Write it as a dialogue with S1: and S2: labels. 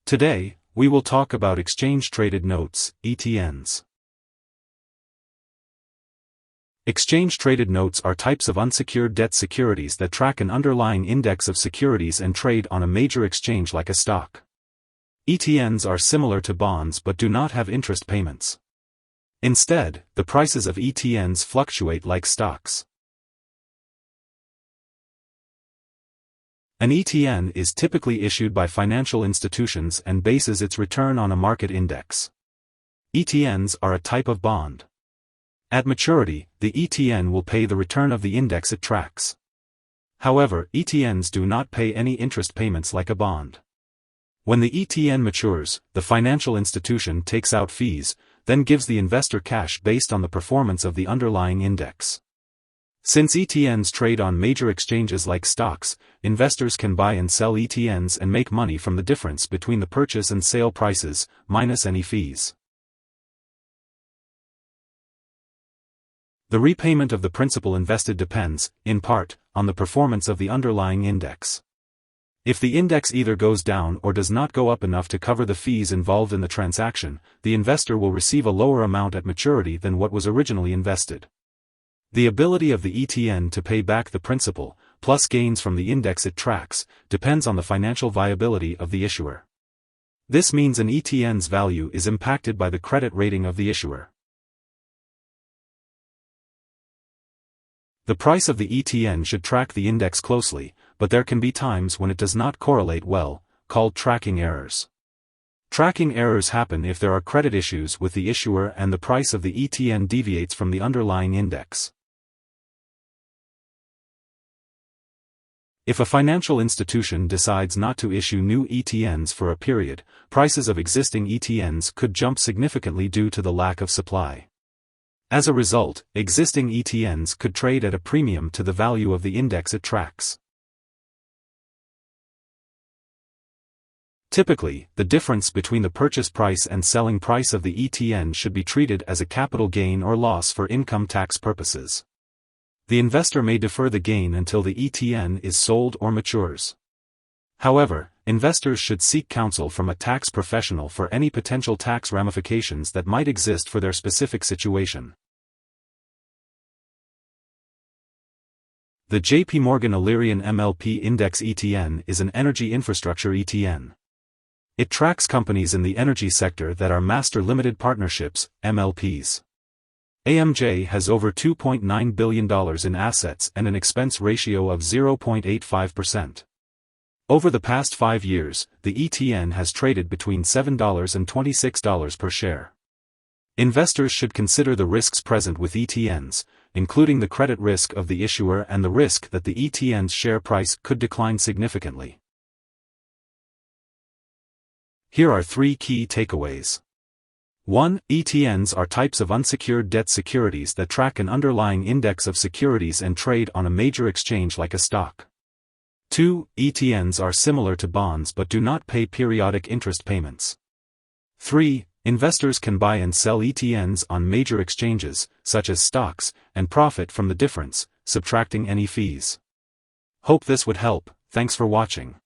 S1: Today, we will talk about exchange-traded notes, ETNs. Exchange-traded notes are types of unsecured debt securities that track an underlying index of securities and trade on a major exchange like a stock. ETNs are similar to bonds but do not have interest payments. Instead, the prices of ETNs fluctuate like stocks. An ETN is typically issued by financial institutions and bases its return on a market index. ETNs are a type of bond. At maturity, the ETN will pay the return of the index it tracks. However, ETNs do not pay any interest payments like a bond. When the ETN matures, the financial institution takes out fees, then gives the investor cash based on the performance of the underlying index. Since ETNs trade on major exchanges like stocks, investors can buy and sell ETNs and make money from the difference between the purchase and sale prices, minus any fees. The repayment of the principal invested depends, in part, on the performance of the underlying index. If the index either goes down or does not go up enough to cover the fees involved in the transaction, the investor will receive a lower amount at maturity than what was originally invested. The ability of the ETN to pay back the principal, plus gains from the index it tracks, depends on the financial viability of the issuer. This means an ETN's value is impacted by the credit rating of the issuer. The price of the ETN should track the index closely, but there can be times when it does not correlate well, called tracking errors. Tracking errors happen if there are credit issues with the issuer and the price of the ETN deviates from the underlying index. If a financial institution decides not to issue new ETNs for a period, prices of existing ETNs could jump significantly due to the lack of supply. As a result, existing ETNs could trade at a premium to the value of the index it tracks. Typically, the difference between the purchase price and selling price of the ETN should be treated as a capital gain or loss for income tax purposes. The investor may defer the gain until the ETN is sold or matures. However, investors should seek counsel from a tax professional for any potential tax ramifications that might exist for their specific situation. The J.P. Morgan Illyrian MLP Index ETN is an energy infrastructure ETN. It tracks companies in the energy sector that are master limited partnerships, MLPs. AMJ has over $2.9 billion in assets and an expense ratio of 0.85%. Over the past 5 years, the ETN has traded between $7 and $26 per share. Investors should consider the risks present with ETNs, including the credit risk of the issuer and the risk that the ETN's share price could decline significantly. Here are 3 key takeaways. 1. ETNs are types of unsecured debt securities that track an underlying index of securities and trade on a major exchange like a stock. 2. ETNs are similar to bonds but do not pay periodic interest payments. 3. Investors can buy and sell ETNs on major exchanges, such as stocks, and profit from the difference, subtracting any fees. Hope this would help. Thanks for watching.